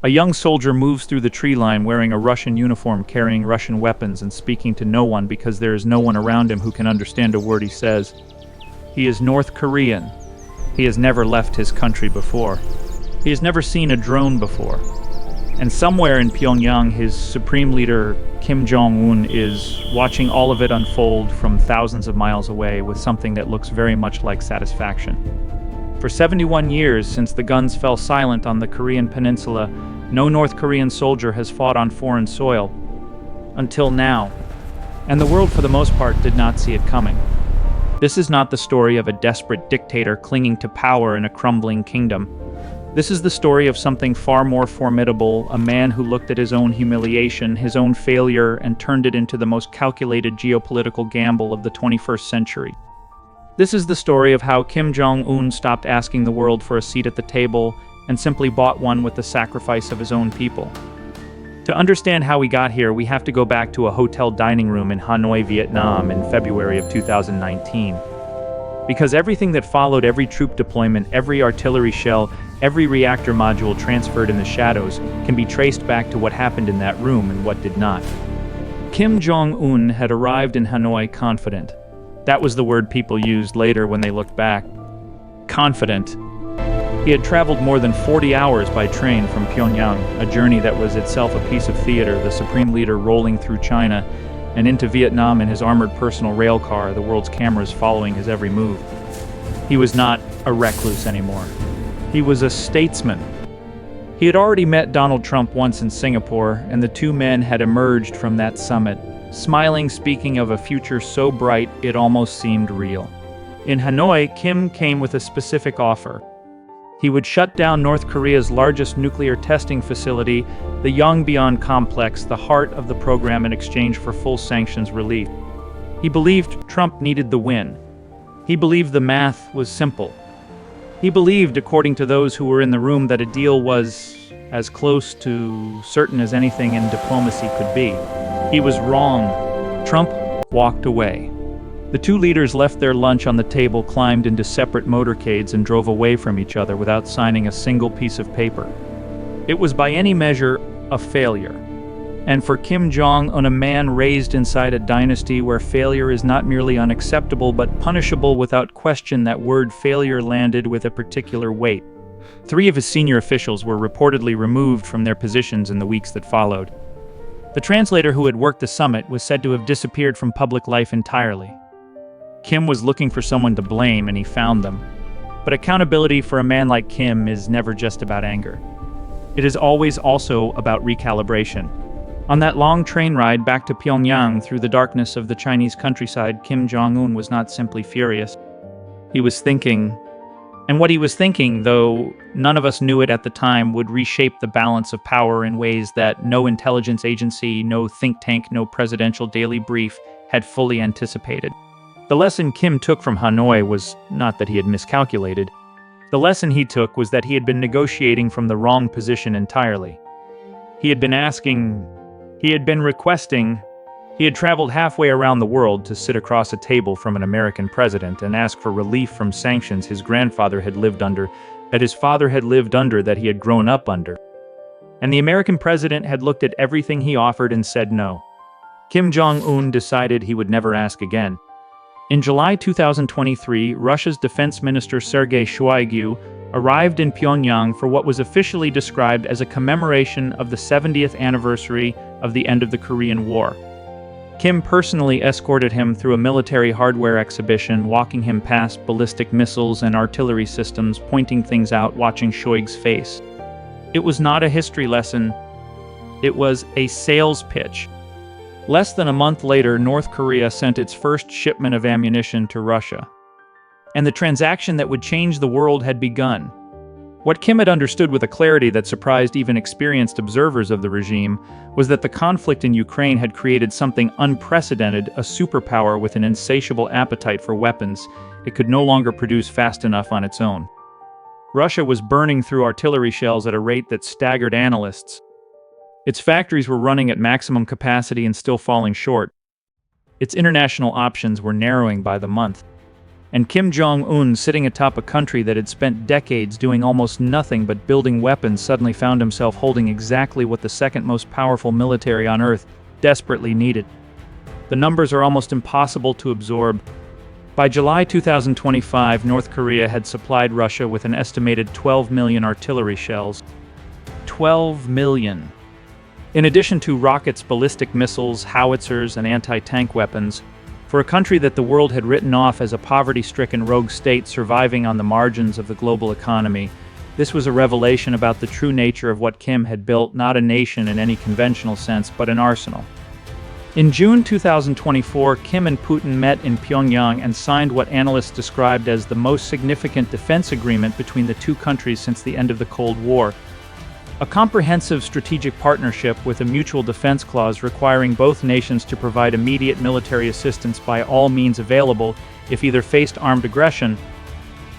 A young soldier moves through the tree line wearing a Russian uniform, carrying Russian weapons and speaking to no one because there is no one around him who can understand a word he says. He is North Korean. He has never left his country before. He has never seen a drone before. And somewhere in Pyongyang, his supreme leader, Kim Jong Un, is watching all of it unfold from thousands of miles away with something that looks very much like satisfaction. For 71 years since the guns fell silent on the Korean peninsula, no North Korean soldier has fought on foreign soil. Until now. And the world, for the most part, did not see it coming. This is not the story of a desperate dictator clinging to power in a crumbling kingdom. This is the story of something far more formidable, a man who looked at his own humiliation, his own failure, and turned it into the most calculated geopolitical gamble of the 21st century. This is the story of how Kim Jong Un stopped asking the world for a seat at the table and simply bought one with the sacrifice of his own people. To understand how we got here, we have to go back to a hotel dining room in Hanoi, Vietnam in February of 2019. Because everything that followed, every troop deployment, every artillery shell, every reactor module transferred in the shadows, can be traced back to what happened in that room and what did not. Kim Jong Un had arrived in Hanoi confident. That was the word people used later when they looked back. Confident. He had traveled more than 40 hours by train from Pyongyang, a journey that was itself a piece of theater, the supreme leader rolling through China and into Vietnam in his armored personal rail car, the world's cameras following his every move. He was not a recluse anymore. He was a statesman. He had already met Donald Trump once in Singapore, and the two men had emerged from that summit, smiling, speaking of a future so bright it almost seemed real. In Hanoi, Kim came with a specific offer. He would shut down North Korea's largest nuclear testing facility, the Yongbyon complex, the heart of the program, in exchange for full sanctions relief. He believed Trump needed the win. He believed the math was simple. He believed, according to those who were in the room, that a deal was as close to certain as anything in diplomacy could be. He was wrong. Trump walked away. The two leaders left their lunch on the table, climbed into separate motorcades, and drove away from each other without signing a single piece of paper. It was by any measure a failure. And for Kim Jong Un, a man raised inside a dynasty where failure is not merely unacceptable but punishable without question, that word failure landed with a particular weight. 3 of his senior officials were reportedly removed from their positions in the weeks that followed. The translator who had worked the summit was said to have disappeared from public life entirely. Kim was looking for someone to blame, and he found them. But accountability for a man like Kim is never just about anger. It is always also about recalibration. On that long train ride back to Pyongyang through the darkness of the Chinese countryside, Kim Jong Un was not simply furious. He was thinking. And what he was thinking, though none of us knew it at the time, would reshape the balance of power in ways that no intelligence agency, no think tank, no presidential daily brief had fully anticipated. The lesson Kim took from Hanoi was not that he had miscalculated. The lesson he took was that he had been negotiating from the wrong position entirely. He had been asking, he had been requesting, he had traveled halfway around the world to sit across a table from an American president and ask for relief from sanctions his grandfather had lived under, that his father had lived under, that he had grown up under. And the American president had looked at everything he offered and said no. Kim Jong Un decided he would never ask again. In July 2023, Russia's Defense Minister Sergei Shoigu arrived in Pyongyang for what was officially described as a commemoration of the 70th anniversary of the end of the Korean War. Kim personally escorted him through a military hardware exhibition, walking him past ballistic missiles and artillery systems, pointing things out, watching Shoigu's face. It was not a history lesson. It was a sales pitch. Less than a month later, North Korea sent its first shipment of ammunition to Russia. And the transaction that would change the world had begun. What Kim had understood with a clarity that surprised even experienced observers of the regime was that the conflict in Ukraine had created something unprecedented, a superpower with an insatiable appetite for weapons it could no longer produce fast enough on its own. Russia was burning through artillery shells at a rate that staggered analysts. Its factories were running at maximum capacity and still falling short. Its international options were narrowing by the month. And Kim Jong Un, sitting atop a country that had spent decades doing almost nothing but building weapons, suddenly found himself holding exactly what the second most powerful military on Earth desperately needed. The numbers are almost impossible to absorb. By July 2025, North Korea had supplied Russia with an estimated 12 million artillery shells. 12 million. In addition to rockets, ballistic missiles, howitzers, and anti-tank weapons, for a country that the world had written off as a poverty-stricken rogue state surviving on the margins of the global economy, this was a revelation about the true nature of what Kim had built, not a nation in any conventional sense, but an arsenal. In June 2024, Kim and Putin met in Pyongyang and signed what analysts described as the most significant defense agreement between the two countries since the end of the Cold War. A comprehensive strategic partnership with a mutual defense clause requiring both nations to provide immediate military assistance by all means available if either faced armed aggression.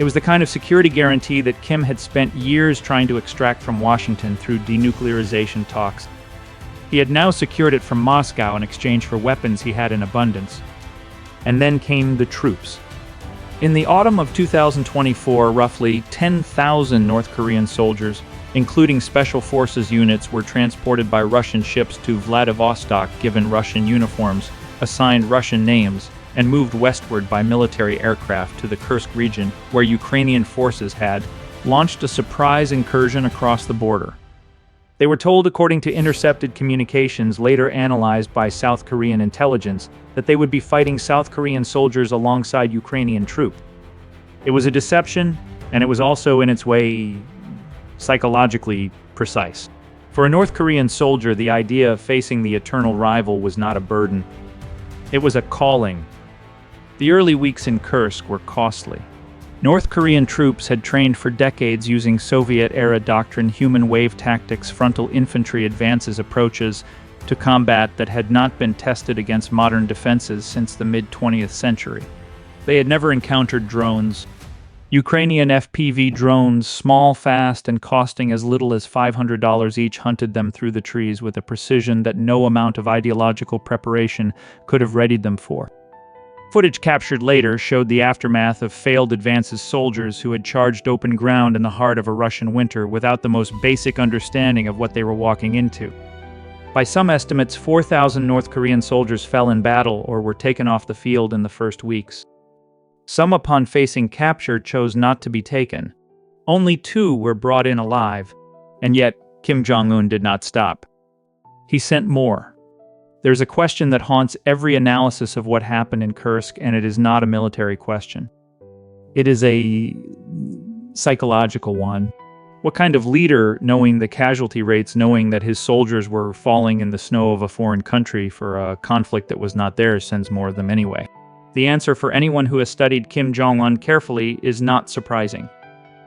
It was the kind of security guarantee that Kim had spent years trying to extract from Washington through denuclearization talks. He had now secured it from Moscow in exchange for weapons he had in abundance. And then came the troops. In the autumn of 2024, roughly 10,000 North Korean soldiers, including special forces units, were transported by Russian ships to Vladivostok, given Russian uniforms, assigned Russian names, and moved westward by military aircraft to the Kursk region, where Ukrainian forces had launched a surprise incursion across the border. They were told, according to intercepted communications later analyzed by South Korean intelligence, that they would be fighting South Korean soldiers alongside Ukrainian troops. It was a deception, and it was also, in its way, psychologically precise. For a North Korean soldier, the idea of facing the eternal rival was not a burden. It was a calling. The early weeks in Kursk were costly. North Korean troops had trained for decades using Soviet-era doctrine, human wave tactics, frontal infantry advances approaches to combat that had not been tested against modern defenses since the mid-20th century. They had never encountered drones. Ukrainian FPV drones, small, fast, and costing as little as $500 each, hunted them through the trees with a precision that no amount of ideological preparation could have readied them for. Footage captured later showed the aftermath of failed advances, soldiers who had charged open ground in the heart of a Russian winter without the most basic understanding of what they were walking into. By some estimates, 4,000 North Korean soldiers fell in battle or were taken off the field in the first weeks. Some, upon facing capture, chose not to be taken. Only 2 were brought in alive, and yet Kim Jong Un did not stop. He sent more. There's a question that haunts every analysis of what happened in Kursk, and it is not a military question. It is a psychological one. What kind of leader, knowing the casualty rates, knowing that his soldiers were falling in the snow of a foreign country for a conflict that was not theirs, sends more of them anyway? The answer, for anyone who has studied Kim Jong Un carefully, is not surprising.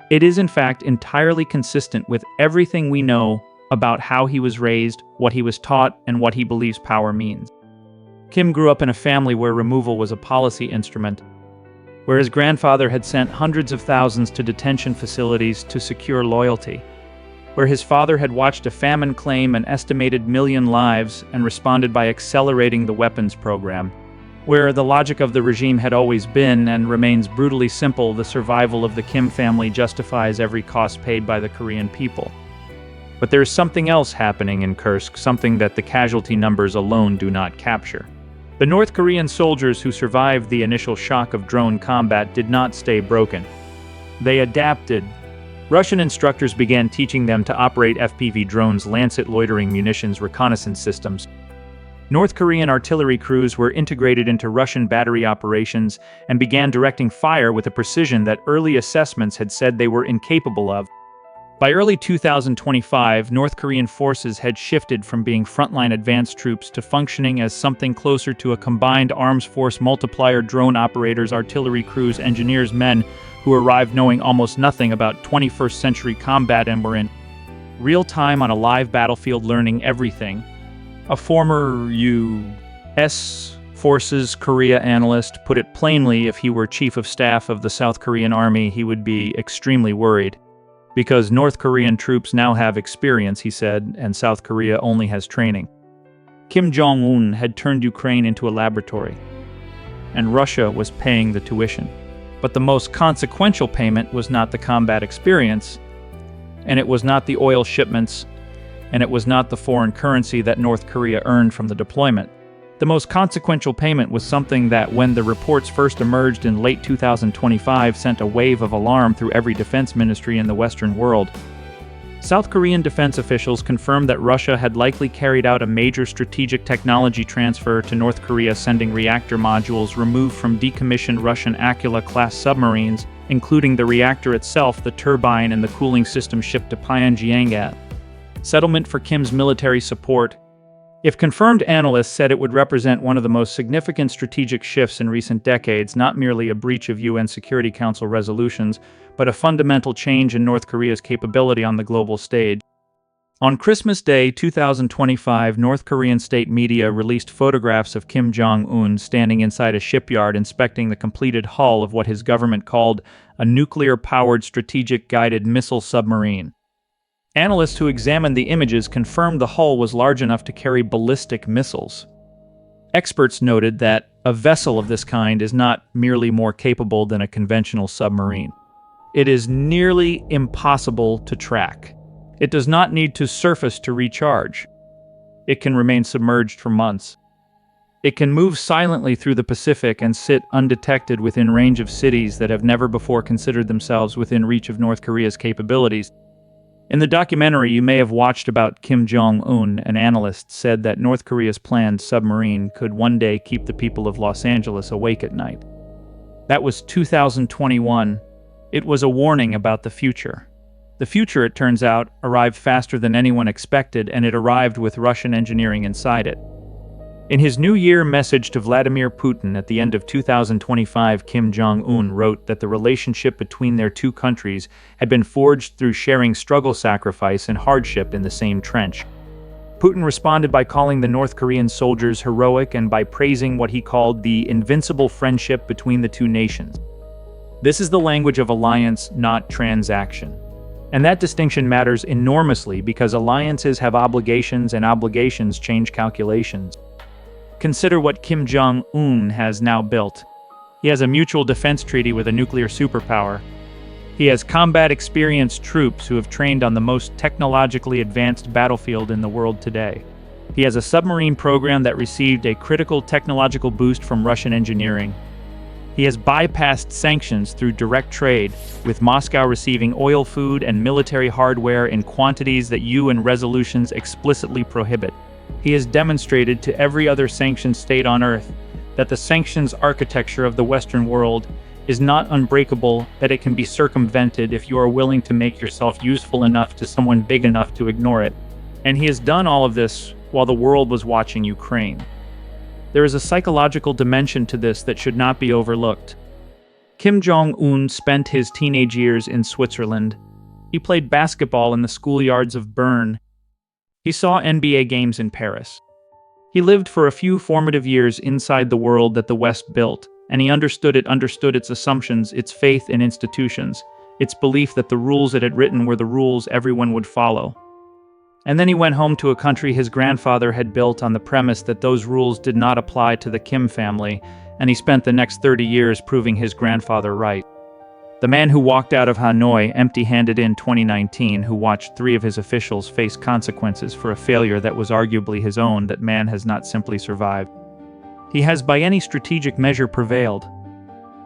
It is in fact entirely consistent with everything we know about how he was raised, what he was taught, and what he believes power means. Kim grew up in a family where removal was a policy instrument, where his grandfather had sent hundreds of thousands to detention facilities to secure loyalty, where his father had watched a famine claim an estimated 1 million lives and responded by accelerating the weapons program, where the logic of the regime had always been and remains brutally simple: the survival of the Kim family justifies every cost paid by the Korean people. But there is something else happening in Kursk, something that the casualty numbers alone do not capture. The North Korean soldiers who survived the initial shock of drone combat did not stay broken. They adapted. Russian instructors began teaching them to operate FPV drones, Lancet loitering munitions, reconnaissance systems. North Korean artillery crews were integrated into Russian battery operations and began directing fire with a precision that early assessments had said they were incapable of. By early 2025, North Korean forces had shifted from being frontline advanced troops to functioning as something closer to a combined arms force multiplier: drone operators, artillery crews, engineers, men who arrived knowing almost nothing about 21st century combat and were in real time on a live battlefield learning everything. A former U.S. Forces Korea analyst put it plainly: if he were chief of staff of the South Korean army, he would be extremely worried. Because North Korean troops now have experience, he said, and South Korea only has training. Kim Jong Un had turned Ukraine into a laboratory, and Russia was paying the tuition. But the most consequential payment was not the combat experience, and it was not the oil shipments, and it was not the foreign currency that North Korea earned from the deployment. The most consequential payment was something that, when the reports first emerged in late 2025, sent a wave of alarm through every defense ministry in the Western world. South Korean defense officials confirmed that Russia had likely carried out a major strategic technology transfer to North Korea, sending reactor modules removed from decommissioned Russian Akula-class submarines, including the reactor itself, the turbine, and the cooling system, shipped to Pyongyang at settlement for Kim's military support. If confirmed, analysts said it would represent one of the most significant strategic shifts in recent decades, not merely a breach of UN Security Council resolutions, but a fundamental change in North Korea's capability on the global stage. On Christmas Day 2025, North Korean state media released photographs of Kim Jong Un standing inside a shipyard inspecting the completed hull of what his government called a nuclear-powered strategic guided missile submarine. Analysts who examined the images confirmed the hull was large enough to carry ballistic missiles. Experts noted that a vessel of this kind is not merely more capable than a conventional submarine. It is nearly impossible to track. It does not need to surface to recharge. It can remain submerged for months. It can move silently through the Pacific and sit undetected within range of cities that have never before considered themselves within reach of North Korea's capabilities. In the documentary you may have watched about Kim Jong Un, an analyst said that North Korea's planned submarine could one day keep the people of Los Angeles awake at night. That was 2021. It was a warning about the future. The future, it turns out, arrived faster than anyone expected, and it arrived with Russian engineering inside it. In his New Year message to Vladimir Putin at the end of 2025, Kim Jong Un wrote that the relationship between their two countries had been forged through sharing struggle, sacrifice, and hardship in the same trench. Putin responded by calling the North Korean soldiers heroic and by praising what he called the invincible friendship between the two nations. This is the language of alliance, not transaction. And that distinction matters enormously because alliances have obligations and obligations change calculations. Consider what Kim Jong Un has now built. He has a mutual defense treaty with a nuclear superpower. He has combat-experienced troops who have trained on the most technologically advanced battlefield in the world today. He has a submarine program that received a critical technological boost from Russian engineering. He has bypassed sanctions through direct trade, with Moscow receiving oil, food, and military hardware in quantities that UN resolutions explicitly prohibit. He has demonstrated to every other sanctioned state on Earth that the sanctions architecture of the Western world is not unbreakable, that it can be circumvented if you are willing to make yourself useful enough to someone big enough to ignore it. And he has done all of this while the world was watching Ukraine. There is a psychological dimension to this that should not be overlooked. Kim Jong Un spent his teenage years in Switzerland. He played basketball in the schoolyards of Bern. He saw NBA games in Paris. He lived for a few formative years inside the world that the West built, and he understood its assumptions, its faith in institutions, its belief that the rules it had written were the rules everyone would follow. And then he went home to a country his grandfather had built on the premise that those rules did not apply to the Kim family, and he spent the next 30 years proving his grandfather right. The man who walked out of Hanoi empty-handed in 2019, who watched 3 of his officials face consequences for a failure that was arguably his own, that man has not simply survived. He has by any strategic measure prevailed.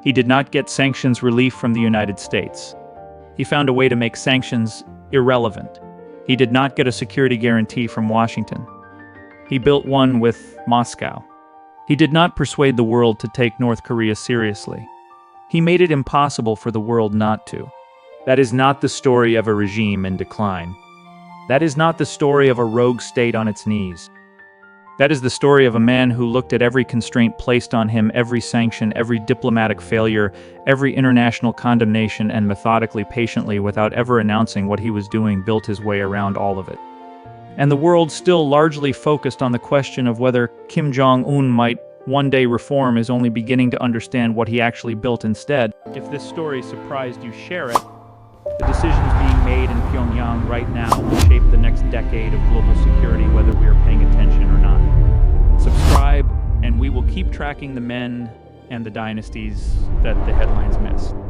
He did not get sanctions relief from the United States. He found a way to make sanctions irrelevant. He did not get a security guarantee from Washington. He built one with Moscow. He did not persuade the world to take North Korea seriously. He made it impossible for the world not to. That is not the story of a regime in decline. That is not the story of a rogue state on its knees. That is the story of a man who looked at every constraint placed on him, every sanction, every diplomatic failure, every international condemnation, and methodically, patiently, without ever announcing what he was doing, built his way around all of it. And the world, still largely focused on the question of whether Kim Jong Un might one day reform, is only beginning to understand what he actually built instead. If this story surprised you, share it. The decisions being made in Pyongyang right now will shape the next decade of global security, whether we are paying attention or not. Subscribe, and we will keep tracking the men and the dynasties that the headlines miss.